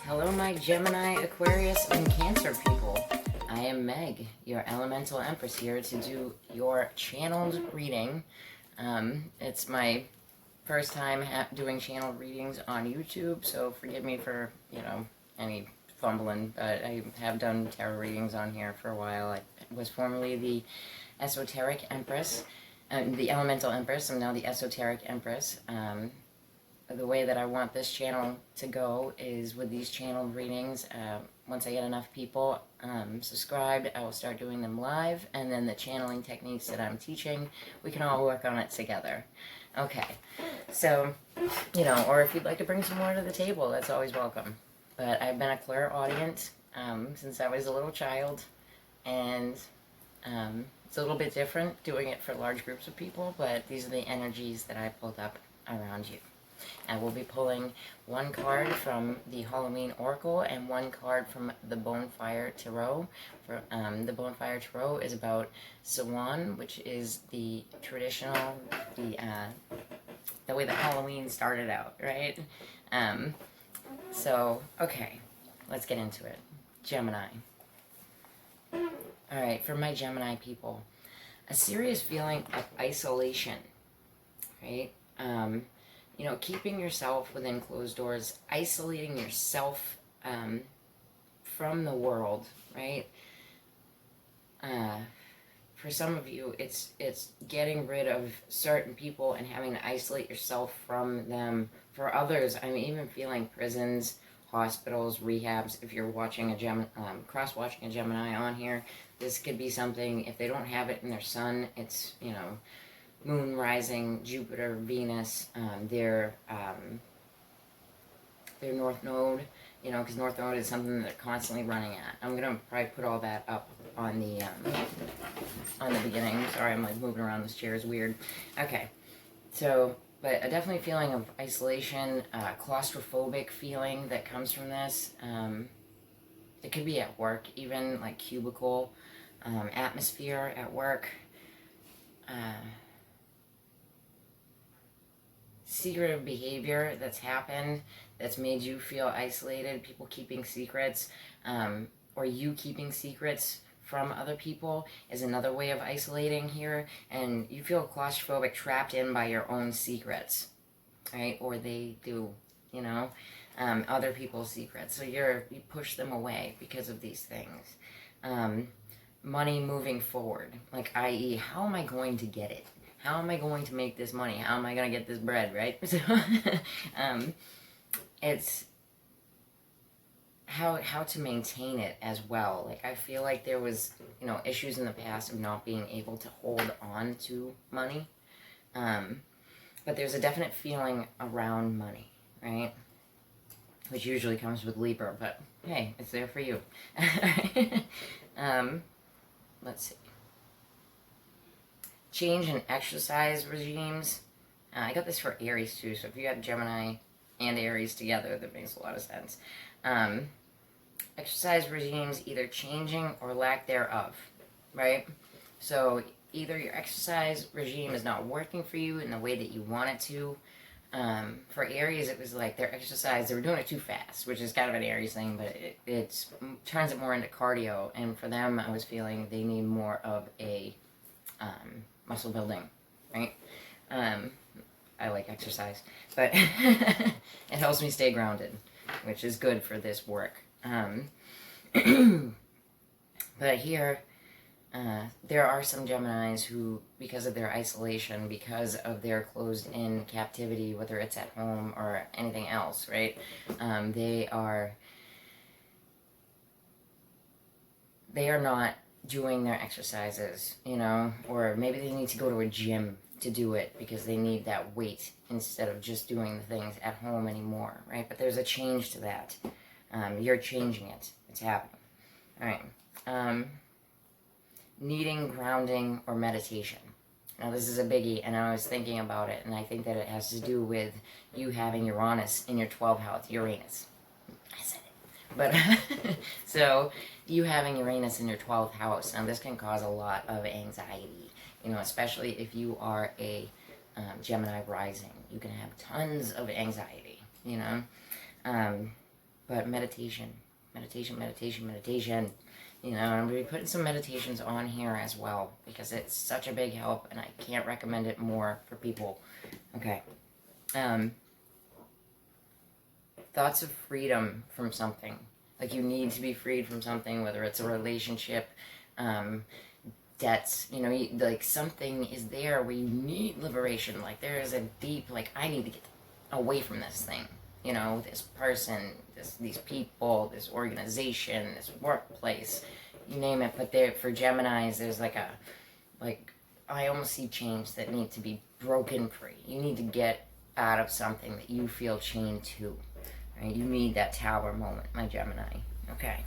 Hello, my Gemini, Aquarius, and Cancer people. I am Meg, your Elemental Empress, here to do your channeled reading. It's my first time doing channeled readings on YouTube, so forgive me for, any fumbling, but I have done tarot readings on here for a while. I was formerly the Esoteric Empress, the Elemental Empress. I'm now the Esoteric Empress. The way that I want this channel to go is with these channeled readings. Once I get enough people subscribed, I will start doing them live, and then the channeling techniques that I'm teaching, we can all work on it together. Okay, so, or if you'd like to bring some more to the table, that's always welcome. But I've been a clairaudient since I was a little child, and it's a little bit different doing it for large groups of people, but these are the energies that I pulled up around you. I will be pulling one card from the Halloween Oracle and one card from the Bonfire Tarot. The Bonfire Tarot is about Samhain, which is the traditional, the way that Halloween started out, right? Okay, let's get into it. Gemini. Alright, for my Gemini people, a serious feeling of isolation, right? Keeping yourself within closed doors, isolating yourself from the world, right? For some of you, it's getting rid of certain people and having to isolate yourself from them. For others, I'm even feeling prisons, hospitals, rehabs. If you're watching cross-watching a Gemini on here, this could be something, if they don't have it in their sun, it's, Moon, rising, Jupiter, Venus, their North Node, because North Node is something that they're constantly running at. I'm going to probably put all that up on the beginning. Sorry, I'm moving around. This chair is weird. Okay, so, but a definitely feeling of isolation, claustrophobic feeling that comes from this. It could be at work, even like cubicle, atmosphere at work. Secretive behavior that's happened that's made you feel isolated, people keeping secrets, or you keeping secrets from other people is another way of isolating here, and you feel claustrophobic, trapped in by your own secrets, right? Or they do, other people's secrets, so you push them away because of these things. Money moving forward, like i.e., how am I going to get it? How am I going to make this money? How am I going to get this bread, right? So, it's how to maintain it as well. Like, I feel like there was, issues in the past of not being able to hold on to money. But there's a definite feeling around money, right? Which usually comes with Libra, but hey, it's there for you. Let's see. Change in exercise regimes. I got this for Aries too, so if you have Gemini and Aries together, that makes a lot of sense. Exercise regimes, either changing or lack thereof, right? So either your exercise regime is not working for you in the way that you want it to. For Aries, it was like their exercise, they were doing it too fast, which is kind of an Aries thing, but it turns it more into cardio. And for them, I was feeling they need more of a muscle building, right? I like exercise, but it helps me stay grounded, which is good for this work. But here, there are some Geminis who, because of their isolation, because of their closed-in captivity, whether it's at home or anything else, right? They are not doing their exercises, or maybe they need to go to a gym to do it because they need that weight instead of just doing the things at home anymore, right? But there's a change to that. You're changing it. It's happening. All right. Needing grounding or meditation. Now, this is a biggie, and I was thinking about it, and I think that it has to do with you having Uranus in your 12th house. Uranus. I said it. But, so, you having Uranus in your 12th house, now this can cause a lot of anxiety, especially if you are a Gemini rising. You can have tons of anxiety, But meditation. You know, I'm going to be putting some meditations on here as well, because it's such a big help, and I can't recommend it more for people. Okay. Thoughts of freedom from something. Like, you need to be freed from something, whether it's a relationship, debts, you know, like something is there where you need liberation. Like, there is a deep, like, I need to get away from this thing. You know, this person, these people, this organization, this workplace, you name it. But there, for Geminis, there's like I almost see chains that need to be broken free. You need to get out of something that you feel chained to. Right? You need that tower moment, my Gemini. Okay.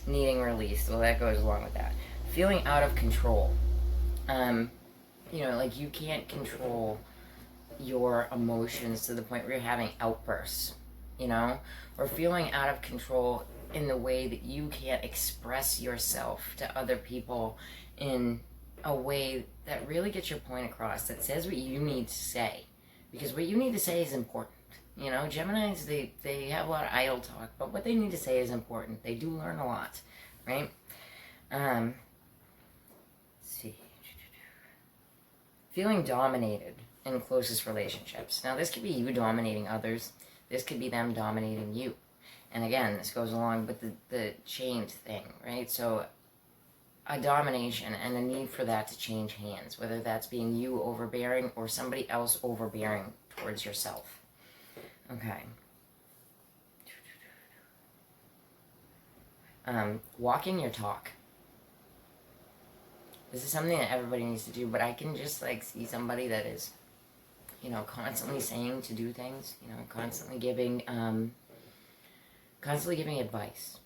Needing release. Well, that goes along with that. Feeling out of control. You know, like, you can't control your emotions to the point where you're having outbursts, you know? Or feeling out of control in the way that you can't express yourself to other people in a way that really gets your point across, that says what you need to say. Because what you need to say is important. You know, Geminis, they have a lot of idle talk, but what they need to say is important. They do learn a lot, right? Let's see. Feeling dominated in closest relationships. Now, this could be you dominating others. This could be them dominating you. And again, this goes along with the chained thing, right? So, a domination and a need for that to change hands, whether that's being you overbearing or somebody else overbearing towards yourself. Okay. Walking your talk. This is something that everybody needs to do, but I can just, like, see somebody that is, you know, constantly saying to do things, you know, constantly giving advice,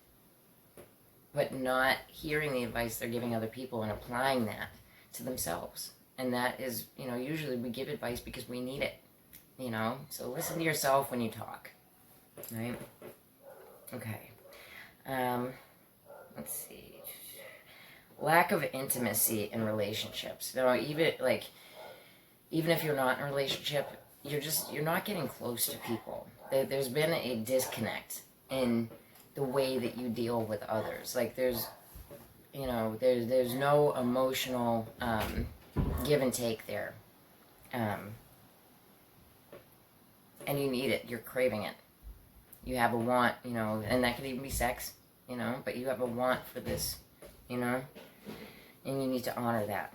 but not hearing the advice they're giving other people and applying that to themselves. And that is, you know, usually we give advice because we need it, you know? So listen to yourself when you talk, right? Okay. Let's see. Lack of intimacy in relationships. Now, even if you're not in a relationship, you're not getting close to people. There's been a disconnect in the way that you deal with others. Like, there's no emotional give and take there. And you need it. You're craving it. You have a want, you know, and that could even be sex, you know, but you have a want for this, you know, and you need to honor that.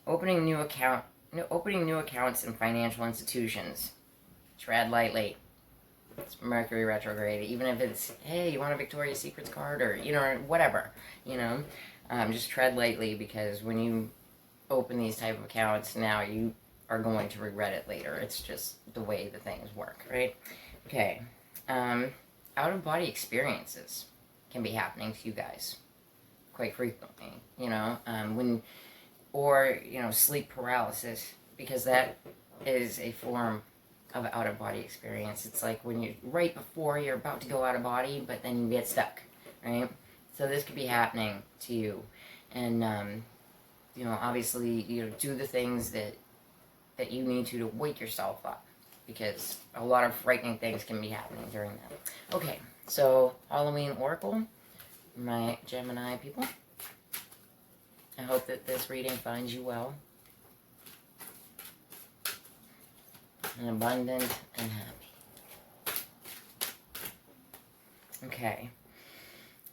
Opening new accounts in financial institutions. Tread lightly. It's Mercury retrograde. Even if it's, hey, you want a Victoria's Secrets card, or, you know, whatever, you know, just tread lightly, because when you open these type of accounts, now you are going to regret it later. It's just the way the things work, right? Okay. Out-of-body experiences can be happening to you guys quite frequently, you know, sleep paralysis, because that is a form of out-of-body experience. It's like when you, right before you're about to go out of body, but then you get stuck, right? So this could be happening to you. And, you know, obviously, you know, do the things that you need to wake yourself up, because a lot of frightening things can be happening during that. Okay, so Halloween Oracle, my Gemini people. I hope that this reading finds you well, and abundant and happy. Okay.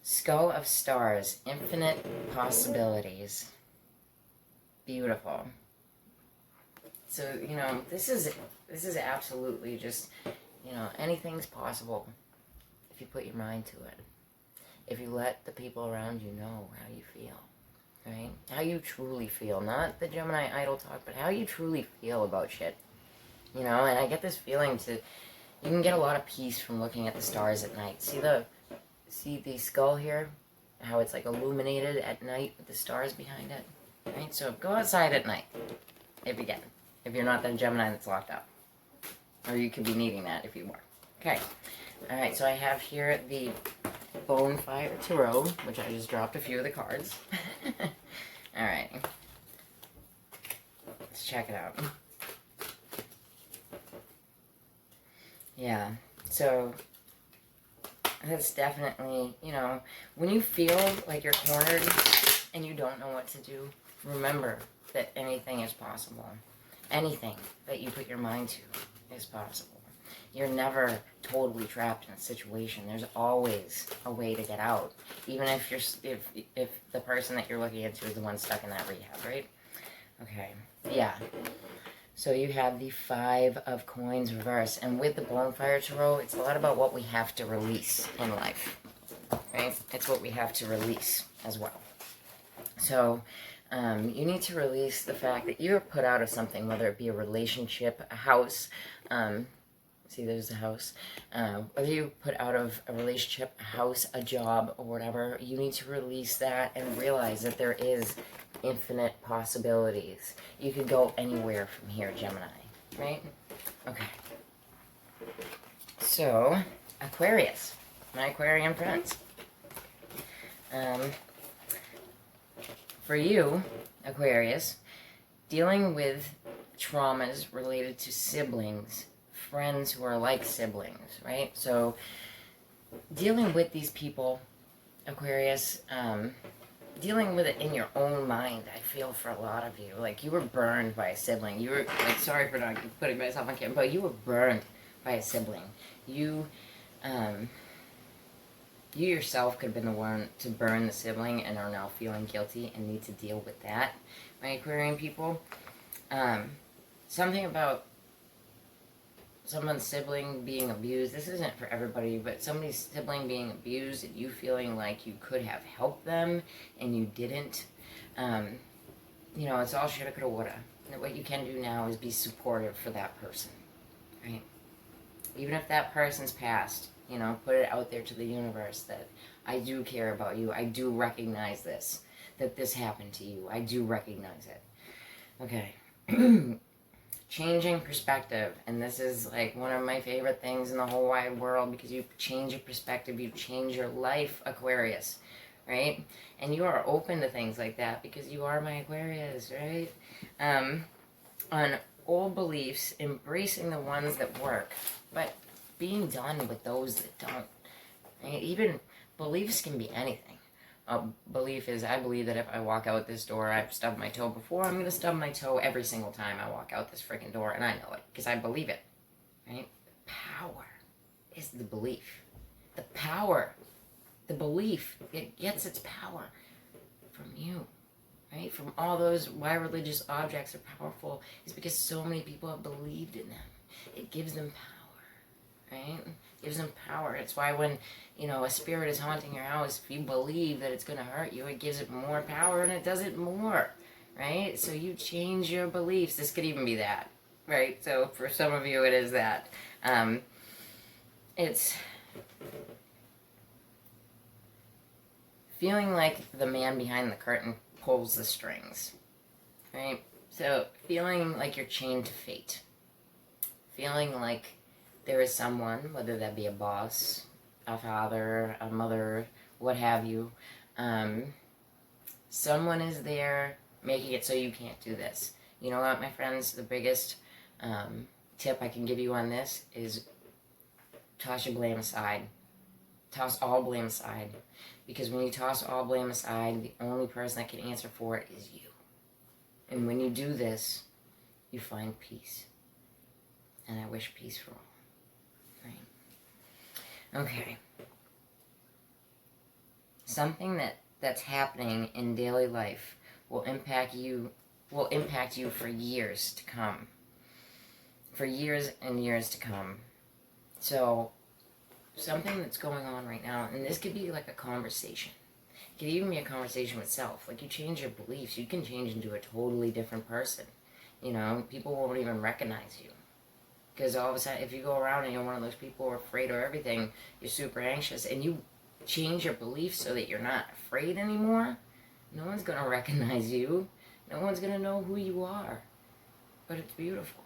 Skull of Stars, infinite possibilities. Beautiful. So, you know, this is absolutely just, you know, anything's possible if you put your mind to it. If you let the people around you know how you feel, right? How you truly feel. Not the Gemini idle talk, but how you truly feel about shit. You know, and I get this feeling you can get a lot of peace from looking at the stars at night. See the skull here? How it's like illuminated at night with the stars behind it, right? So go outside at night, if you can. If you're not the Gemini that's locked up. Or you could be needing that if you were. Okay. Alright, so I have here the Bonfire Tarot, which I just dropped a few of the cards. Alright. Let's check it out. Yeah, so that's definitely, when you feel like you're cornered and you don't know what to do, remember that anything is possible. Anything that you put your mind to is possible. You're never totally trapped in a situation. There's always a way to get out, even if if the person that you're looking into is the one stuck in that rehab, right? Okay, yeah. So you have the Five of Coins reverse, and with the Bonfire Tarot, it's a lot about what we have to release in life, right? It's what we have to release as well. So you need to release the fact that you're put out of something, whether it be a relationship, a house. See, there's the house. Whether you put out of a relationship, a house, a job, or whatever, you need to release that and realize that there is infinite possibilities. You could go anywhere from here, Gemini, right? Okay. So, Aquarius, my Aquarian friends. For you, Aquarius, dealing with traumas related to siblings, friends who are like siblings, right? So, dealing with these people, Aquarius, dealing with it in your own mind, I feel, for a lot of you. Like, you were burned by a sibling. You were, like, sorry for not putting myself on camera, but you were burned by a sibling. You yourself could have been the one to burn the sibling and are now feeling guilty and need to deal with that, my Aquarian people. Something about someone's sibling being abused. This isn't for everybody, but somebody's sibling being abused and you feeling like you could have helped them and you didn't. It's all shoulda, coulda, woulda. And what you can do now is be supportive for that person, right? Even if that person's passed, put it out there to the universe that I do care about you. I do recognize this, that this happened to you. I do recognize it. Okay. Changing perspective, and this is like one of my favorite things in the whole wide world, because you change your perspective, you change your life, Aquarius, right? And you are open to things like that because you are my Aquarius, right? On old beliefs, embracing the ones that work, but being done with those that don't, right? Even beliefs can be anything. A belief is, I believe that if I walk out this door, I've stubbed my toe before, I'm going to stub my toe every single time I walk out this freaking door, and I know it, because I believe it, right? The power is the belief. The power, the belief, it gets its power from you, right? From all those, why religious objects are powerful is because so many people have believed in them. It gives them power, right? It gives them power. It's why when, a spirit is haunting your house, if you believe that it's going to hurt you, it gives it more power and it does it more, right? So you change your beliefs. This could even be that, right? So for some of you, it is that. It's feeling like the man behind the curtain pulls the strings, right? So feeling like you're chained to fate. Feeling like there is someone, whether that be a boss, a father, a mother, what have you, someone is there making it so you can't do this. You know what, my friends, the biggest tip I can give you on this is toss your blame aside. Toss all blame aside. Because when you toss all blame aside, the only person that can answer for it is you. And when you do this, you find peace. And I wish peace for all. Right? Okay. Something that's happening in daily life will impact you for years to come. For years and years to come. So, something that's going on right now, and this could be like a conversation. It could even be a conversation with self. Like, you change your beliefs, you can change into a totally different person. People won't even recognize you. Because all of a sudden, if you go around and you're one of those people who are afraid of everything, you're super anxious, and you change your beliefs so that you're not afraid anymore, no one's going to recognize you. No one's going to know who you are. But it's beautiful.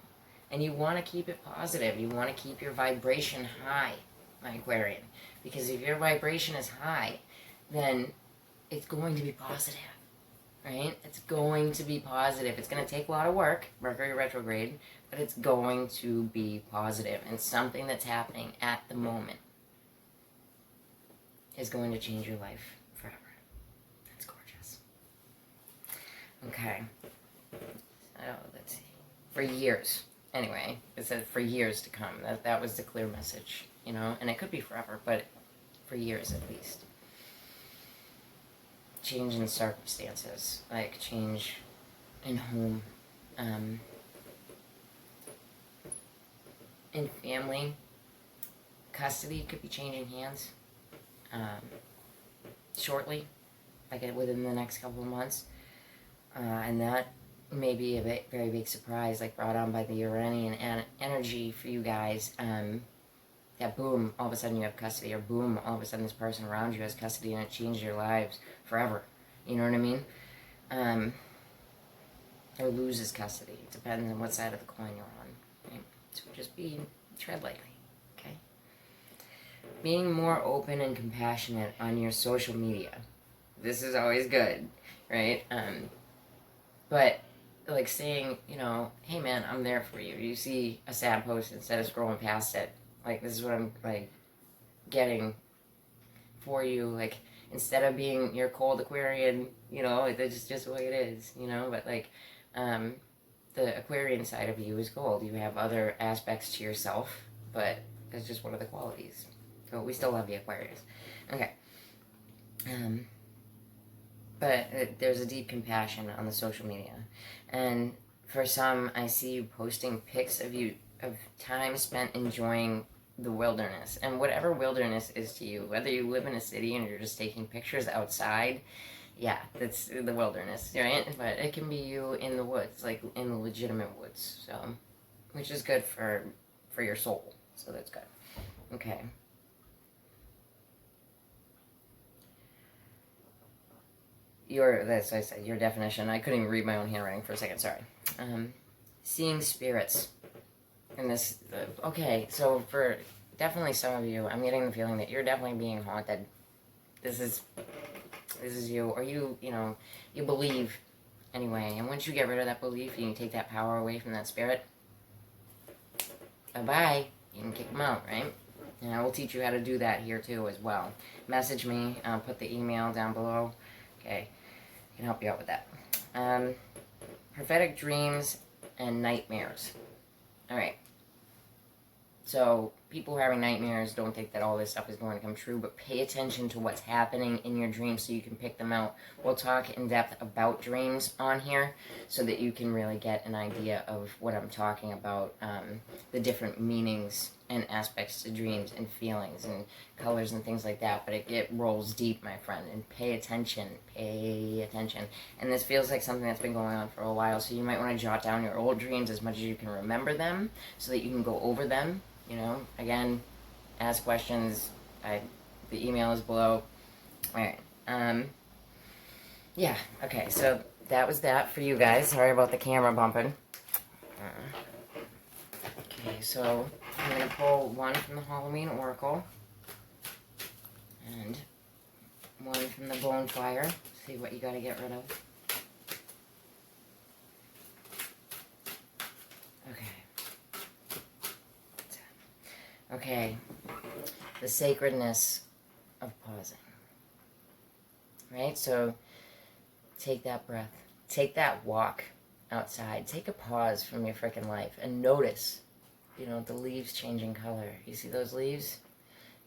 And you want to keep it positive. You want to keep your vibration high, my Aquarian. Because if your vibration is high, then it's going to be positive. right? It's going to be positive. It's going to take a lot of work, Mercury retrograde, but it's going to be positive. And something that's happening at the moment is going to change your life forever. That's gorgeous. Okay. So, let's see. For years. Anyway, it said for years to come. That was the clear message, you know? And it could be forever, but for years at least. Change in circumstances, like change in home, in family, custody could be changing hands shortly, like within the next couple of months, and that may be a very big surprise, like brought on by the Uranian energy for you guys. That boom, all of a sudden you have custody, or boom, all of a sudden this person around you has custody, and it changes your lives forever. You know what I mean? Or loses custody. It depends on what side of the coin you're on. Right? So just tread lightly, okay? Being more open and compassionate on your social media. This is always good, right? But like saying, you know, hey man, I'm there for you. You see a sad post, instead of scrolling past it, like, this is what I'm, like, getting for you. Like, instead of being your cold Aquarian, you know, it's just the way it is, you know? But, like, the Aquarian side of you is gold. You have other aspects to yourself, but that's just one of the qualities. So we still love you, Aquarius. Okay. But there's a deep compassion on the social media. And for some, I see you posting pics of time spent enjoying the wilderness, and whatever wilderness is to you, whether you live in a city and you're just taking pictures outside, yeah, that's the wilderness, right? But it can be you in the woods, like in the legitimate woods, so, which is good for your soul, so that's good. Okay. That's I said, your definition, I couldn't even read my own handwriting for a second, sorry. Seeing spirits. And this, okay, so for definitely some of you, I'm getting the feeling that you're definitely being haunted. This is you, or you know, you believe anyway. And once you get rid of that belief, you can take that power away from that spirit. Bye-bye. You can kick them out, right? And I will teach you how to do that here too as well. Message me. I'll put the email down below. Okay, I can help you out with that. Prophetic dreams and nightmares. All right. So people who are having nightmares, don't think that all this stuff is going to come true, but pay attention to what's happening in your dreams so you can pick them out. We'll talk in depth about dreams on here so that you can really get an idea of what I'm talking about, the different meanings and aspects to dreams and feelings and colors and things like that. But it rolls deep, my friend, and pay attention. Pay attention. And this feels like something that's been going on for a while, so you might want to jot down your old dreams as much as you can remember them so that you can go over them. You know, again, ask questions. The email is below. Alright, yeah, okay, so that was that for you guys. Sorry about the camera bumping. Okay, so I'm going to pull one from the Halloween Oracle and one from the Bonfire. See what you got to get rid of. Okay, the sacredness of pausing, right? So take that breath, take that walk outside, take a pause from your freaking life and notice, you know, the leaves changing color. You see those leaves?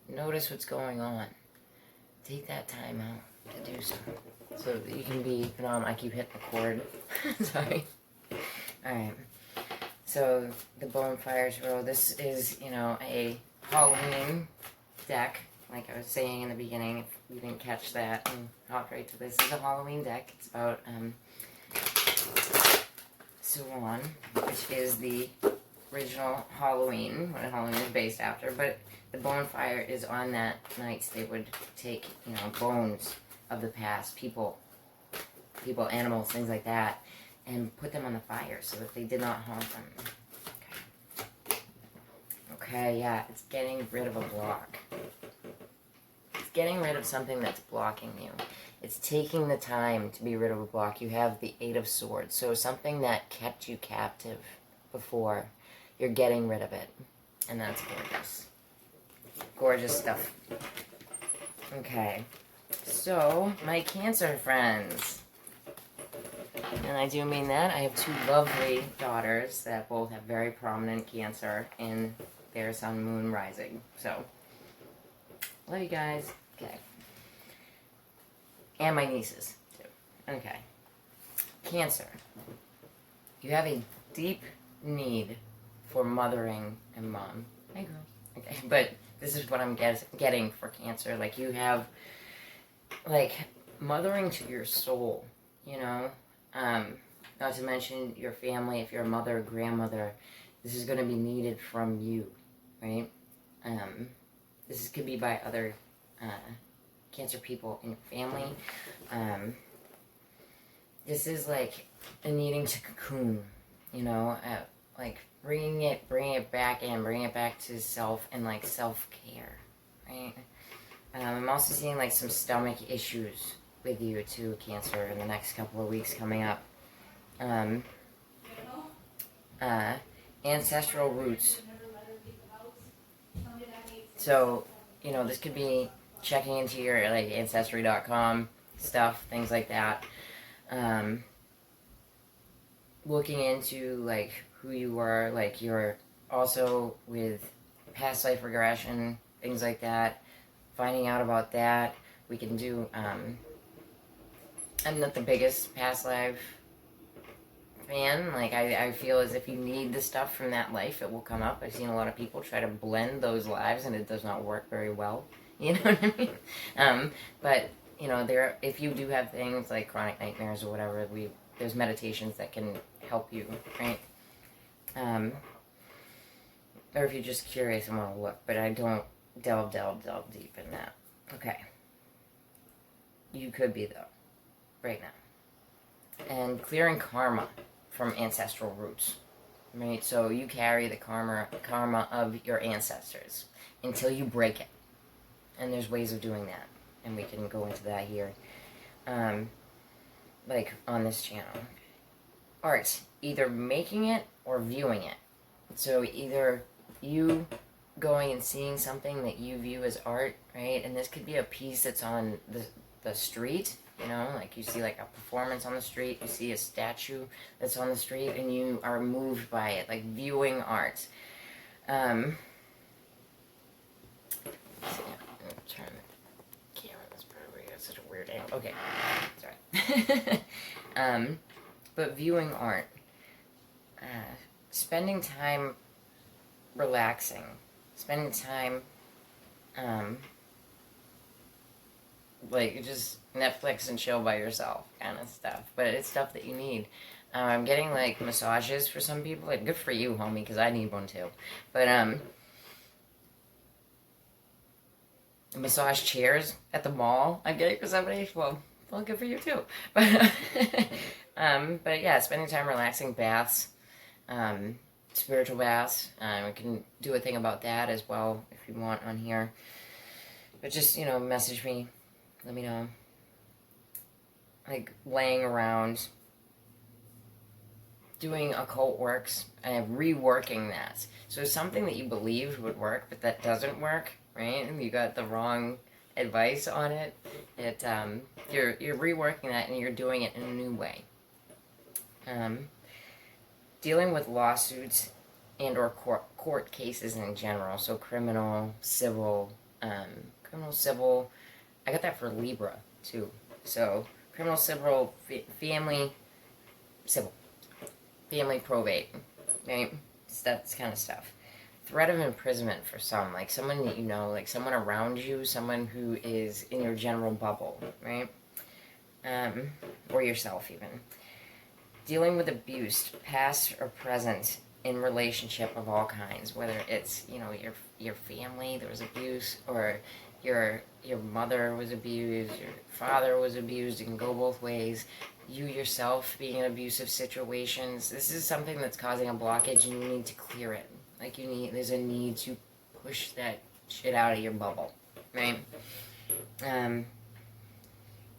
Notice what's going on. Take that time out to do so. So that you can be, I keep hitting the cord. Sorry. Alright. So, the Bonfires Row, this is, you know, a Halloween deck, like I was saying in the beginning, if you didn't catch that, and hop right to this. This is a Halloween deck. It's about, Swan, which is the original Halloween, what Halloween is based after, but the bonfire is on that nights they would take, you know, bones of the past, people, animals, things like that, and put them on the fire so that they did not haunt them. Okay, yeah, it's getting rid of a block. It's getting rid of something that's blocking you. It's taking the time to be rid of a block. You have the Eight of Swords. So something that kept you captive before, you're getting rid of it. And that's gorgeous. Gorgeous stuff. Okay. So, my Cancer friends. And I do mean that. I have two lovely daughters that both have very prominent Cancer in their sun, moon, rising. So, love you guys. Okay. And my nieces, too. Okay. Cancer. You have a deep need for mothering and mom. Hey, girl. Okay, but this is what I'm getting for Cancer. Like, you have, like, mothering to your soul, you know? Not to mention your family, if you're a mother or grandmother, this is going to be needed from you, right? This could be by other Cancer people in your family. This is like a needing to cocoon, you know, like bringing it back in, bringing it back to self and like self-care, right? I'm also seeing like some stomach issues with you too, Cancer, in the next couple of weeks coming up. Ancestral roots. So, you know, this could be checking into your like ancestry.com stuff, things like that. Looking into like who you were, like you're also with past life regression, things like that. Finding out about that. We can do, I'm not the biggest past life fan. Like, I feel as if you need the stuff from that life, it will come up. I've seen a lot of people try to blend those lives, and it does not work very well. You know what I mean? But, you know, if you do have things like chronic nightmares or whatever, there's meditations that can help you, right? Or if you're just curious and want to look, but I don't delve deep in that. Okay. You could be, though, right now. And clearing karma from ancestral roots, right? So you carry the karma of your ancestors until you break it. And there's ways of doing that. And we can go into that here. Like, on this channel. Art. Either making it or viewing it. So either you going and seeing something that you view as art, right? And this could be a piece that's on the street, you know, like you see like a performance on the street, you see a statue that's on the street, and you are moved by it, like viewing art. I'm turn the camera, that's probably got such a weird angle. Okay, sorry. But viewing art, spending time relaxing, spending time, like just Netflix and chill by yourself kind of stuff. But it's stuff that you need. I'm getting like massages for some people. Like, good for you, homie, because I need one too. But massage chairs at the mall I'm getting for somebody. Well, good for you too. But but yeah, spending time relaxing, baths, spiritual baths. We can do a thing about that as well if you want on here. But just, you know, message me. Let me know. Like, laying around, doing occult works, and reworking that. So something that you believed would work, but that doesn't work, right? And you got the wrong advice on it. You're reworking that, and you're doing it in a new way. Dealing with lawsuits and or court cases in general. So criminal, civil, civil. I got that for Libra too. So criminal, civil, family, civil, family probate, right? That kind of stuff. Threat of imprisonment for some, like someone that you know, like someone around you, someone who is in your general bubble, right? Or yourself even. Dealing with abuse, past or present, in relationship of all kinds, whether it's, you know, your family, there was abuse, or your mother was abused, your father was abused. It can go both ways. You yourself being in abusive situations. This is something that's causing a blockage, and you need to clear it. Like, there's a need to push that shit out of your bubble, right?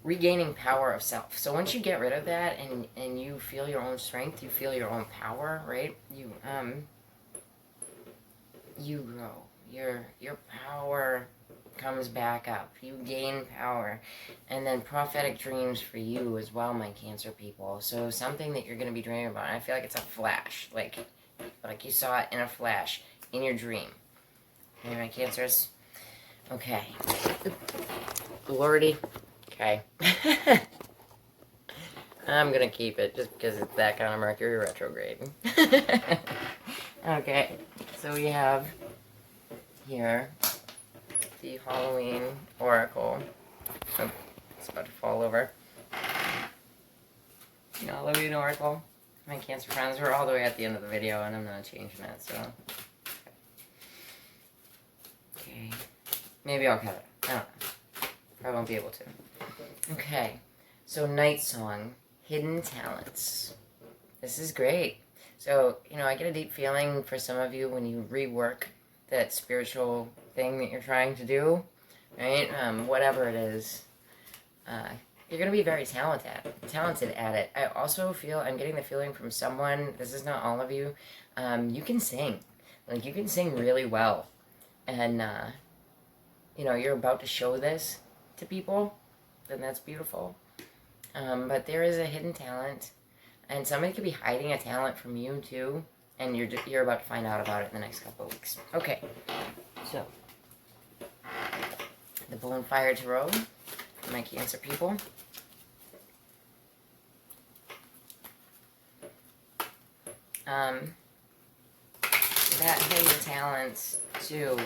regaining power of self. So once you get rid of that and you feel your own strength, you feel your own power, right? You grow. Your power comes back up. You gain power. And then prophetic dreams for you as well, my Cancer people. So something that you're going to be dreaming about. And I feel like it's a flash. Like you saw it in a flash in your dream. Okay, my Cancers? Okay. Lordy. Okay. I'm going to keep it just because it's that kind of Mercury retrograde. Okay. So we have here the Halloween Oracle. Oh, it's about to fall over. The Halloween Oracle. My Cancer friends, we're all the way at the end of the video and I'm not changing it, so. Okay. Maybe I'll cut it. I don't know. I won't be able to. Okay. So Night Song. Hidden Talents. This is great. So, I get a deep feeling for some of you when you rework that spiritual thing that you're trying to do, right? Whatever it is, you're going to be very talented at it. I also feel, I'm getting the feeling from someone, this is not all of you, you can sing. Like, you can sing really well. And, you're about to show this to people, then that's beautiful. But there is a hidden talent, and somebody could be hiding a talent from you, too. And you're about to find out about it in the next couple of weeks. Okay, so the Bonfire Tarot for my Cancer people. That hidden talents too.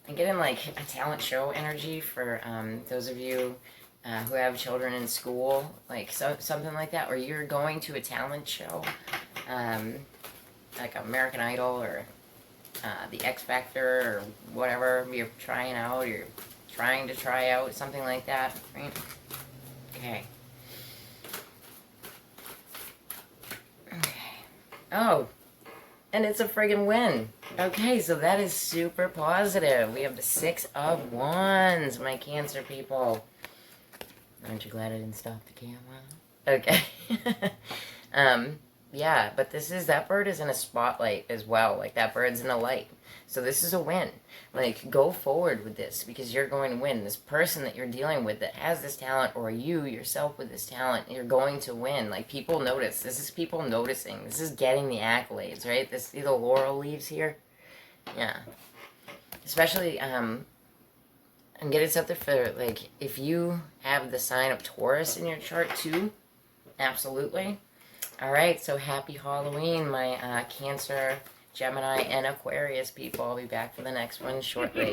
I'm getting like a talent show energy for those of you who have children in school, like something like that, or you're going to a talent show. Like American Idol or the X Factor or whatever you're trying out, you're trying to try out, something like that, right? Okay. Okay. Oh, and it's a friggin' win. Okay, so that is super positive. We have the 6 of Wands, my Cancer people. Aren't you glad I didn't stop the camera? Okay. Yeah, but that bird is in a spotlight as well. Like, that bird's in a light. So this is a win. Like, go forward with this because you're going to win. This person that you're dealing with that has this talent, or you yourself with this talent, you're going to win. Like, people notice. This is people noticing. This is getting the accolades, right? See the laurel leaves here? Yeah. Especially, I'm getting something for, like, if you have the sign of Taurus in your chart, too. Absolutely. All right, so happy Halloween, my Cancer, Gemini, and Aquarius people. I'll be back for the next one shortly.